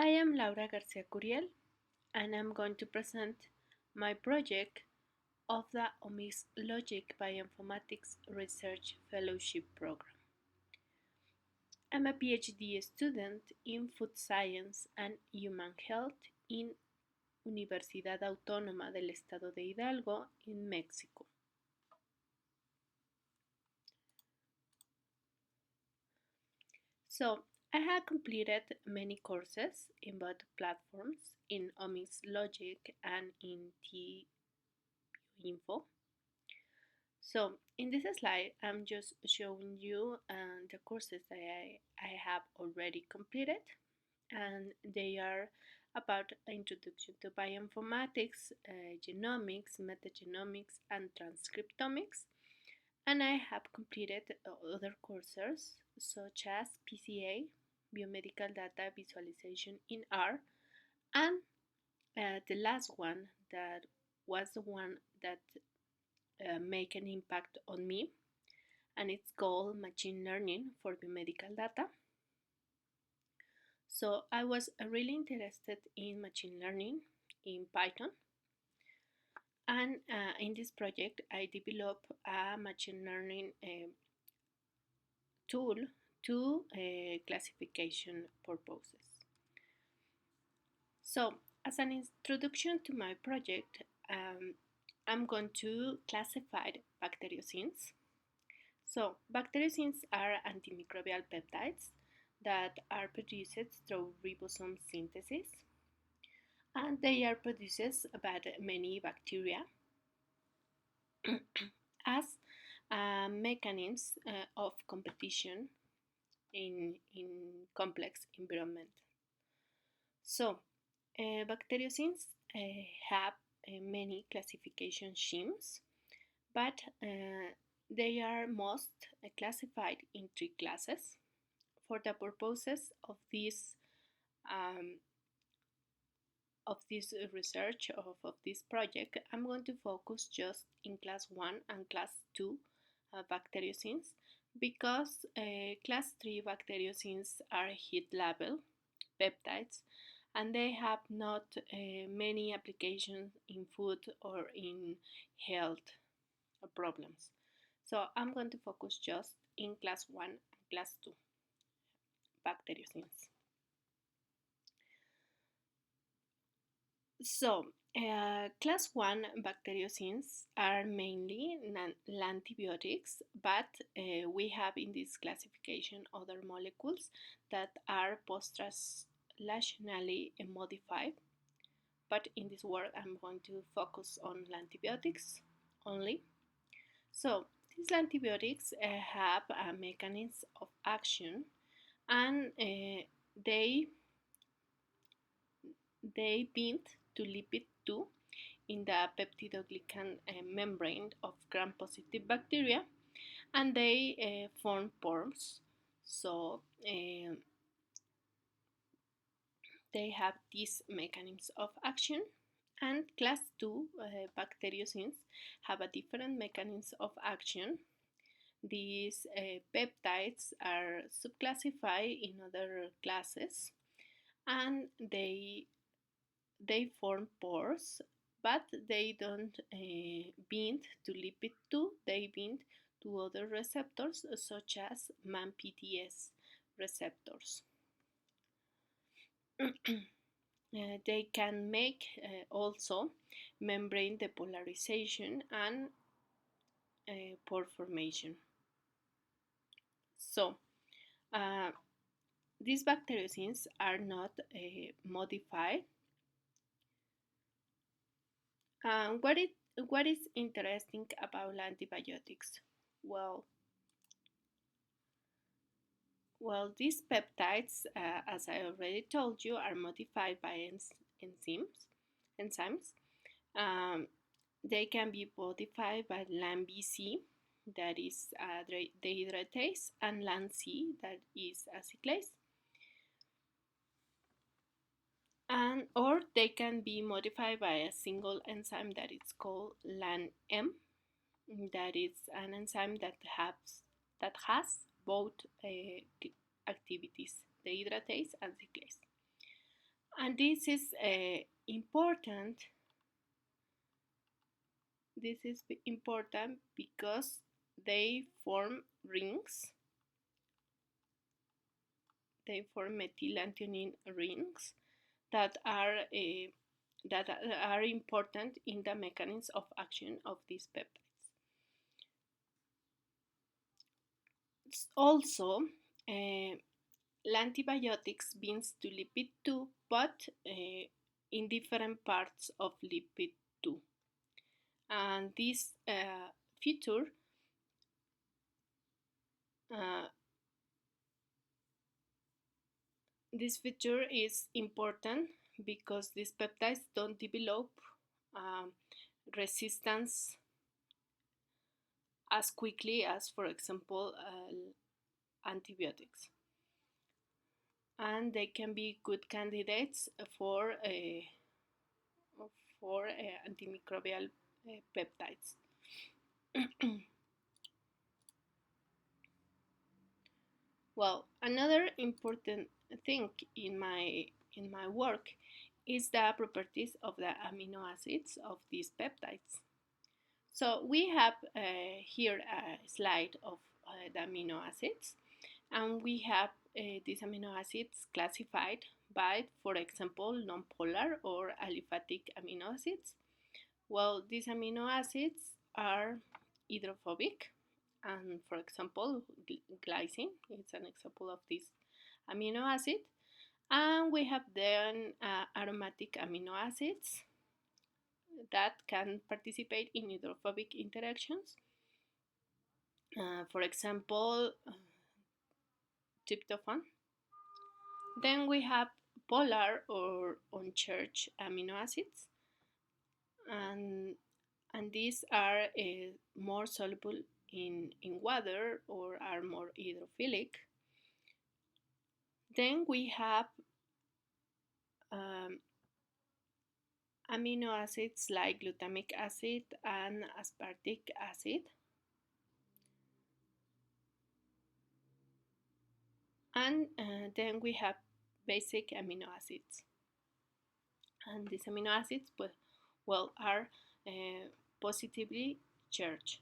I am Laura Garcia and I'm going to present my project of the OmicsLogic Bioinformatics Research Fellowship Program. I'm a PhD student in food science and human health in Universidad Autónoma del Estado de Hidalgo in Mexico. So, I have completed many courses in both platforms, in OmicsLogic and in Bioinfo. So, in this slide, I'm just showing you the courses that I have already completed, and they are about introduction to bioinformatics, genomics, metagenomics, and transcriptomics. And I have completed other courses such as PCA, biomedical data visualization in R, and the last one that was the one that make an impact on me, and it's called machine learning for biomedical data. So I was really interested in machine learning in Python, and in this project I developed a machine learning tool to classification purposes. So as an introduction to my project, I'm going to classify bacteriocins. So, bacteriocins are antimicrobial peptides that are produced through ribosome synthesis, and they are produced by many bacteria as a mechanism of competition in complex environment. So, bacteriocins have many classification schemes, but they are most classified in three classes. For the purposes of this research of this project, I'm going to focus just in class 1 and class 2 bacteriocins, because class 3 bacteriocins are heat labile peptides, and they have not many applications in food or in health problems. So I'm going to focus just in class 1 and class 2 bacteriocins. So, class 1 bacteriocins are mainly lantibiotics, but we have in this classification other molecules that are post-translationally modified. But in this work, I'm going to focus on lantibiotics only. So, these antibiotics have a mechanism of action, and they bind to lipid 2 in the peptidoglycan membrane of gram-positive bacteria, and they form pores. So they have these mechanisms of action. And class 2 bacteriocins have a different mechanism of action. These peptides are subclassified in other classes, and they form pores, but they don't bind to lipid 2, they bind to other receptors such as MAMPTS receptors. They can make also membrane depolarization and pore formation. So, these bacteriocins are not modified. What is interesting about antibiotics? Well, these peptides, as I already told you, are modified by enzymes. They can be modified by LAN-BC, that is dehydratase, and LAN-C, that is aciclase. Or they can be modified by a single enzyme that is called LAN-M, that is an enzyme that has both activities, dehydratase and cyclase. And this is important. This is important because they form rings. They form methylanthionine rings that are important in the mechanisms of action of these peptides. Also, antibiotics binds to lipid 2, but in different parts of lipid 2. And feature uh, this feature is important because these peptides don't develop um, resistance as quickly as, for example, antibiotics. And they can be good candidates for antimicrobial peptides. Well, another important thing in my work is the properties of the amino acids of these peptides. So we have here a slide of the amino acids, and we have these amino acids classified by, for example, nonpolar or aliphatic amino acids. Well, these amino acids are hydrophobic, and for example, glycine is an example of this amino acid. And we have then aromatic amino acids that can participate in hydrophobic interactions. For example, tryptophan. Then we have polar or unchurched amino acids, and these are more soluble in water or are more hydrophilic. Then we have um, amino acids like glutamic acid and aspartic acid. And then we have basic amino acids. And these amino acids, well, are positively charged.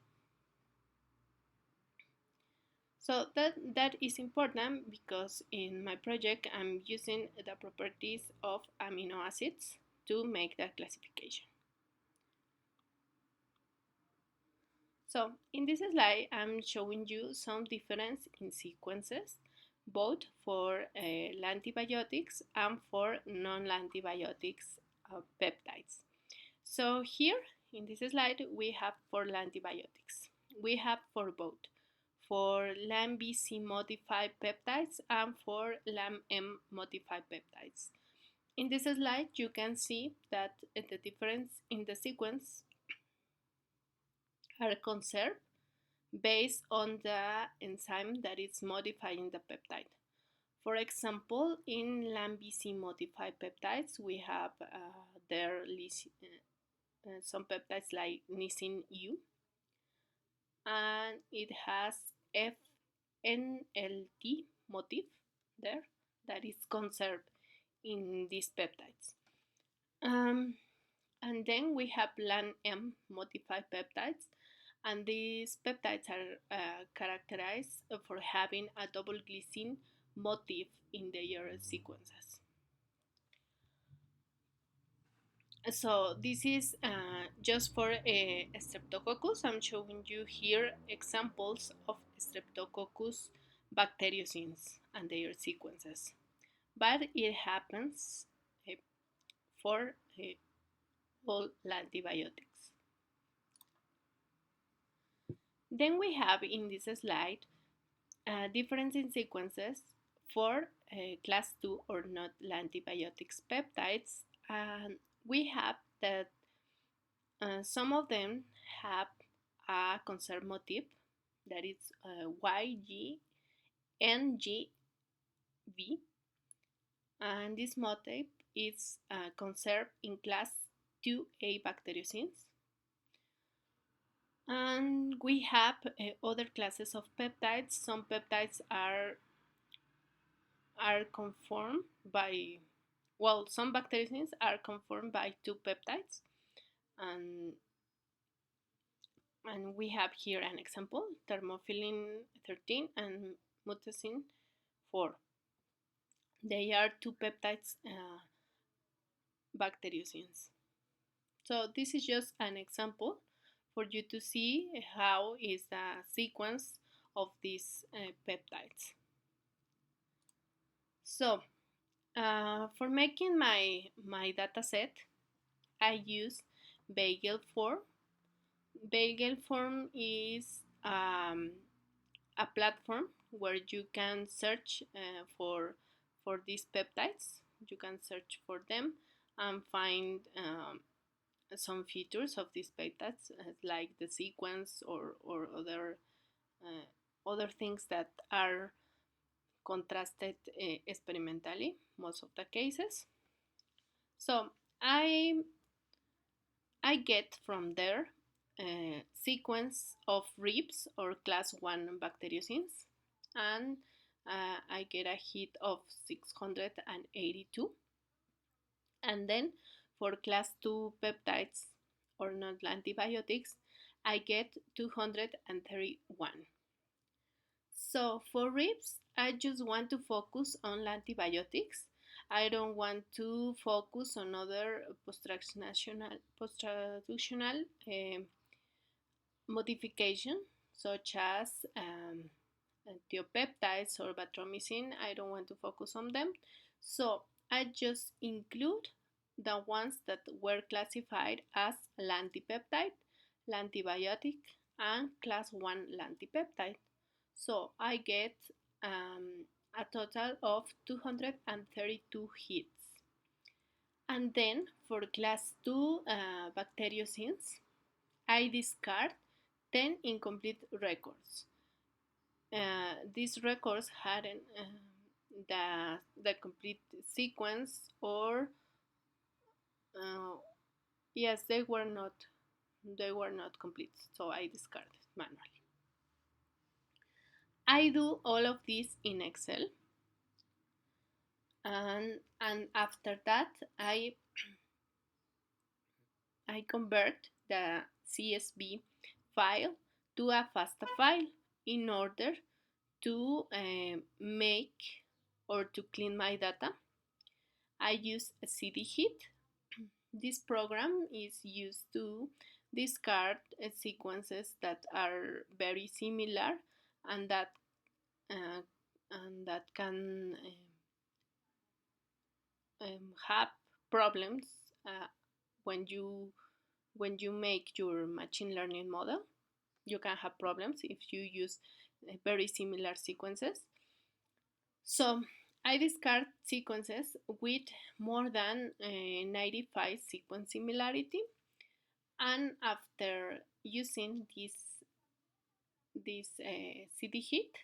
So that is important because in my project I'm using the properties of amino acids to make that classification. So in this slide I'm showing you some difference in sequences both for antibiotics and for non-antibiotics peptides. So here in this slide we have for antibiotics. We have for both, for LAM-BC modified peptides and for LAM-M modified peptides. In this slide you can see that the difference in the sequence are conserved based on the enzyme that is modifying the peptide. For example, in LAM-BC modified peptides, we have some peptides like nisin U, and it has FNLT motif there that is conserved in these peptides. And then we have LAN-M modified peptides, and these peptides are characterized for having a double glycine motif in their sequences. So this is just for Streptococcus. I'm showing you here examples of Streptococcus bacteriocins and their sequences. But it happens for all antibiotics. Then we have in this slide difference in sequences for class 2 or not antibiotics peptides. And we have that some of them have a conserved motif that is YGNGV, and this motif is conserved in class 2A bacteriocins. And we have other classes of peptides. Some peptides are conformed by well, some bacteriocins are conformed by two peptides, and we have here an example: thermophilin 13 and mutacin 4. They are two peptides bacteriocins. So this is just an example for you to see how is the sequence of these peptides. So for making my data set, I use Bagel Form. Bagel Form is a platform where you can search for these peptides. You can search for them and find some features of these peptides, like the sequence or other things that are contrasted experimentally most of the cases. So I I get from there a sequence of ribs or class 1 bacteriocins, and I get a hit of 682. And then for class 2 peptides or not antibiotics, I get 231. So for ribs, I just want to focus on antibiotics. I don't want to focus on other post-traductional modification such as thiopeptides or batromycin. I don't want to focus on them. So I just include the ones that were classified as lantipeptide, lantibiotic, and class 1 lantipeptide. So I get a total of 232 hits. And then for class 2 bacteriocins, I discard 10 incomplete records. These records hadn't the complete sequence, or yes, they were not complete, so I discarded manually. I do all of this in Excel, and after that I convert the CSV file to a FASTA file in order to make or to clean my data. I use a CD hit. This program is used to discard sequences that are very similar and that uh, can have problems when you make your machine learning model. You can have problems if you use very similar sequences. So I discard sequences with more than 95 sequence similarity, and after using this CD hit,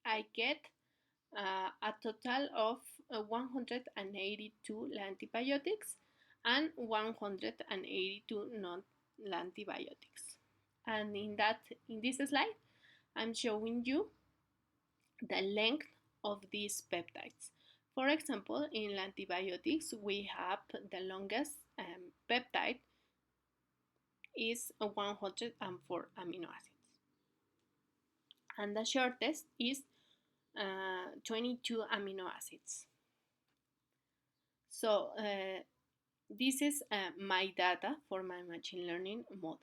I get a total of 182 antibiotics and 182 non-antibiotics. And in this slide, I'm showing you the length of these peptides. For example, in antibiotics, we have the longest peptide is 104 amino acids, and the shortest is 22 amino acids. So this is my data for my machine learning model.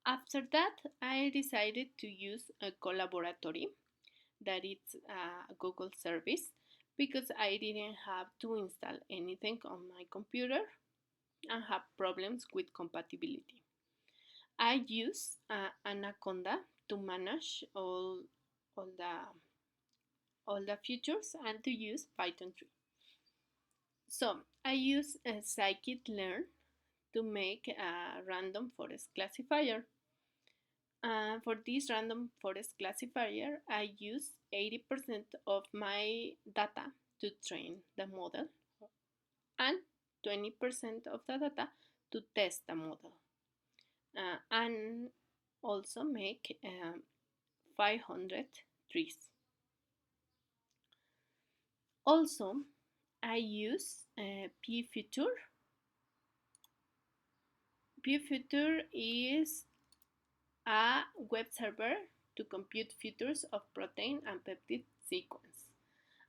After that, I decided to use a Collaboratory, that it's a Google service, because I didn't have to install anything on my computer and have problems with compatibility. I use Anaconda to manage all the all the features and to use Python 3. So I use scikit-learn to make a random forest classifier. For this random forest classifier, I use 80% of my data to train the model and 20% of the data to test the model, and also make 500 trees. Also, I use pfuture. Pfuture is a web server to compute features of protein and peptide sequence.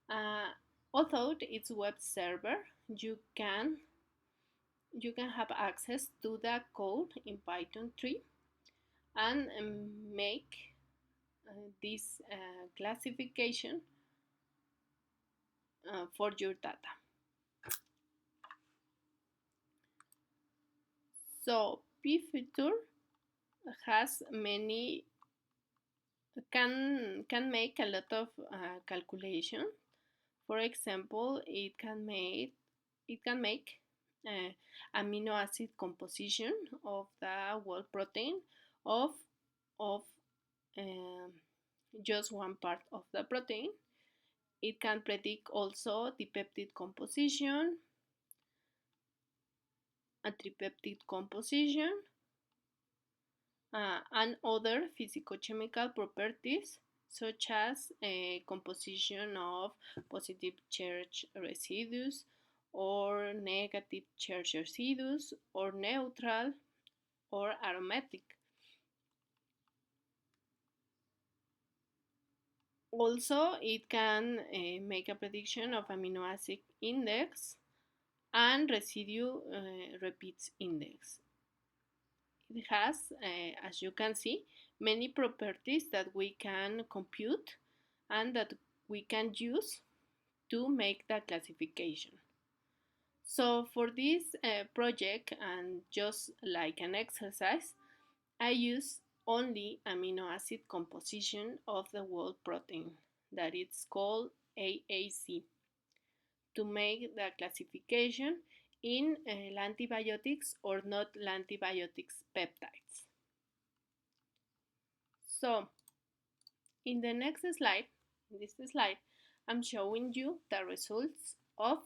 Uh, Although it's web server, you can have access to the code in Python 3 and make this classification for your data. So pfuture has many can make a lot of calculation. For example, it can make uh, amino acid composition of the whole protein of of um, just one part of the protein. It can predict also the peptide composition, a tripeptide composition, and other physicochemical properties such as a composition of positive charge residues or negative charge residues or neutral or aromatic. Also, it can make a prediction of amino acid index and residue repeats index. It has, as you can see, many properties that we can compute and that we can use to make the classification. So for this project, and just like an exercise, I use only amino acid composition of the whole protein that it's called AAC to make the classification in lantibiotics or not lantibiotics peptides. So in the next slide, in this slide, I'm showing you the results of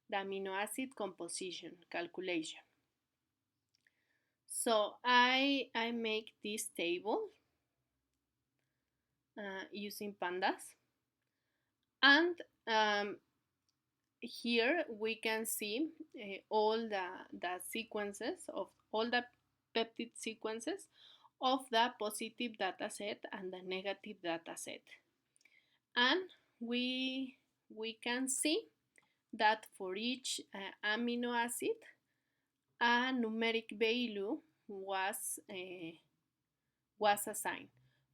the amino acid composition calculation. So I make this table using pandas, and here we can see all the sequences of all the peptide sequences of the positive data set and the negative data set. And we can see that for each amino acid, a numeric value was assigned.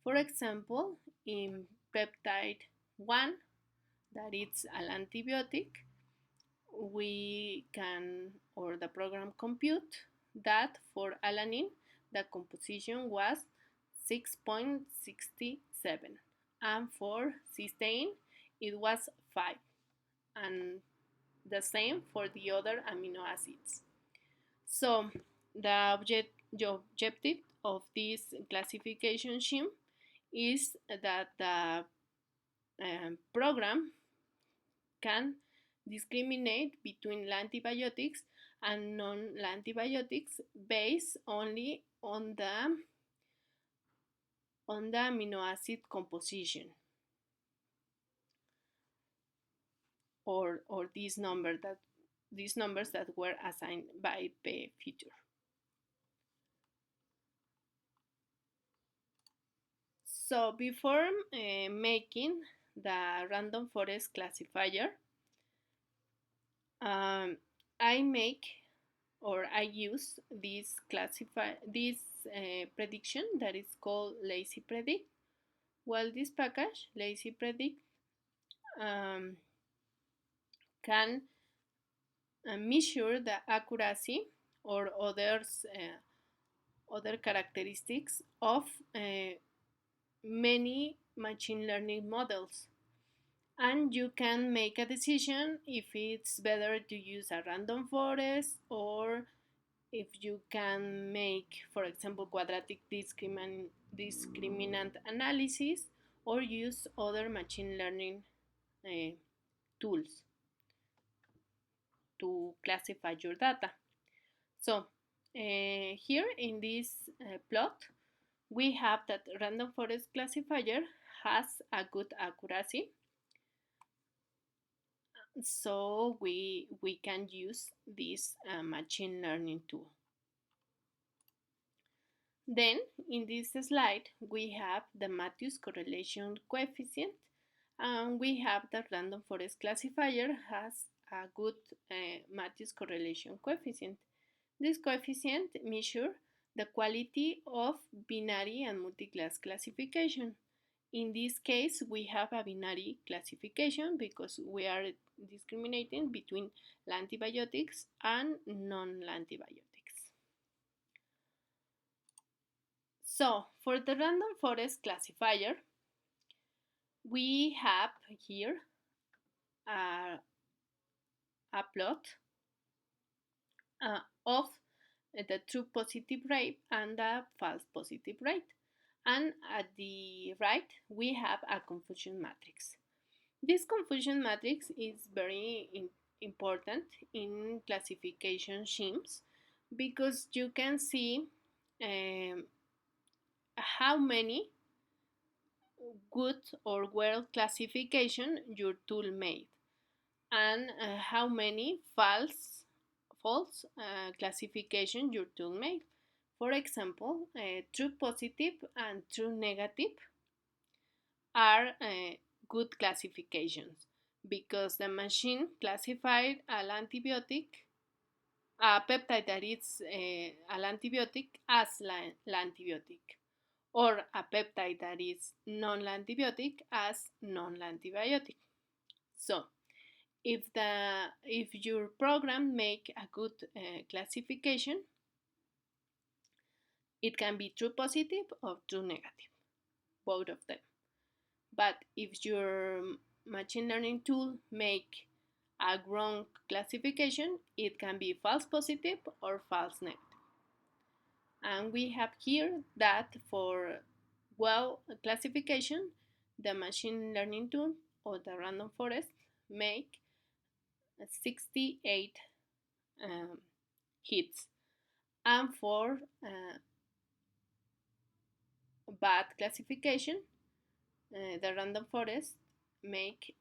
For example, in peptide 1, that it's an antibiotic, we can, or the program compute that for alanine, the composition was 6.67, and for cysteine, it was 5, and the same for the other amino acids. So the objective of this classification scheme is that the program can discriminate between antibiotics and non-antibiotics based only on the amino acid composition, or these numbers that were assigned by pfuture. So before making the random forest classifier, I make or I use this prediction that is called lazy predict. Well, this package lazy predict um, can measure the accuracy or other characteristics of many machine learning models, and you can make a decision if it's better to use a random forest or if you can make, for example, quadratic discriminant analysis or use other machine learning uh, tools to classify your data. So here in this plot, we have that random forest classifier has a good accuracy. so we can use this machine learning tool. Then in this slide we have the Matthews correlation coefficient, and we have the random forest classifier has a good Matthews correlation coefficient. This coefficient measures the quality of binary and multi-class classification. In this case, we have a binary classification because we are discriminating between lantibiotics and non-lantibiotics. So, for the random forest classifier, we have here a, a plot of the true positive rate and the false positive rate. And at the right, we have a confusion matrix. This confusion matrix is very important in classification schemes because you can see um, how many good or well classification your tool made and how many false classification your tool made. For example, true positive and true negative are good classifications because the machine classified an antibiotic, a peptide that is an antibiotic as l'antibiotic, or a peptide that is non-antibiotic as non-antibiotic. So, if your program make a good classification, it can be true positive or true negative, both of them. But if your machine learning tool make a wrong classification, it can be false positive or false negative. And we have here that for well classification, the machine learning tool or the random forest make 68 um, hits. And for bad classification, the random forest make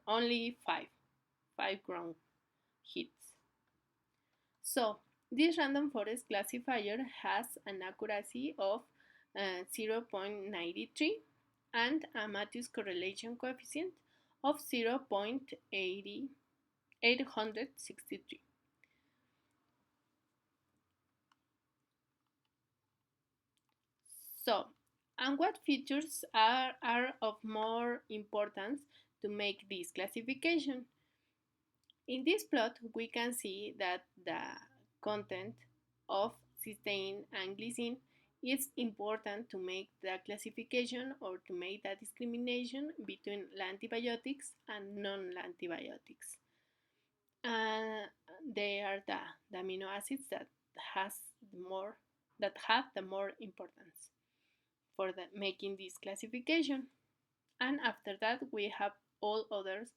only five ground hits. So this random forest classifier has an accuracy of 0.93 and a Matthews correlation coefficient of 0.863. So, and what features are of more importance to make this classification? In this plot, we can see that the content of cysteine and glycine is important to make the classification or to make the discrimination between antibiotics and non-antibiotics. They are the amino acids has more that have the more importance for making this classification. And after that, we have all others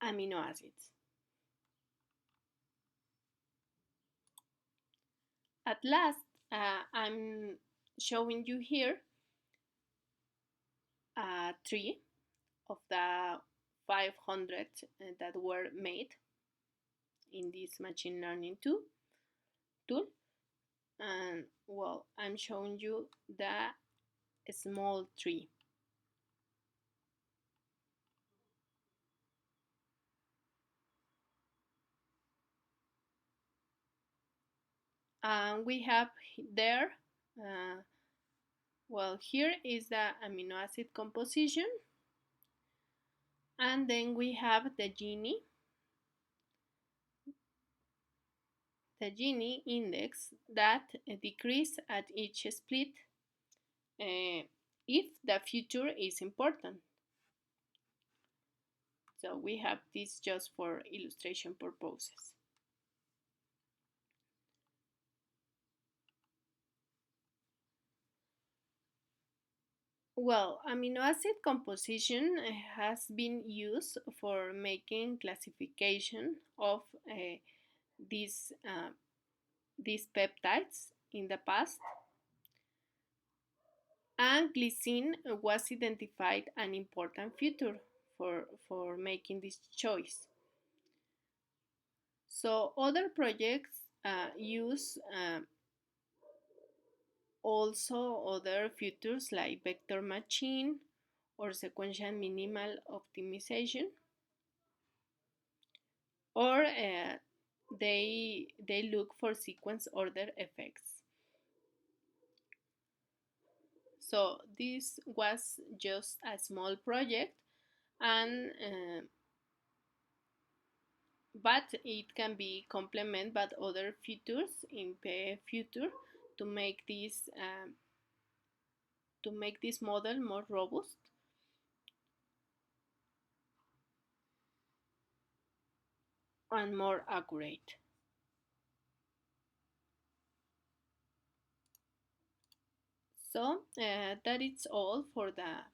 amino acids. At last, I'm showing you here a tree of the 500 that were made in this machine learning tool. And well, I'm showing you the small tree. And we have there, well, here is the amino acid composition. And then we have the Gini index that decrease at each split if the future is important. So we have this just for illustration purposes. Well, amino acid composition has been used for making classification of these peptides in the past, and glycine was identified an important feature for making this choice. So other projects use also other features like vector machine or sequential minimal optimization, or they look for sequence order effects. So this was just a small project, and but it can be complemented by other features in the future to make this model more robust and more accurate. So that is all for the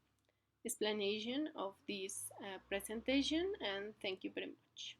explanation of this presentation, and thank you very much.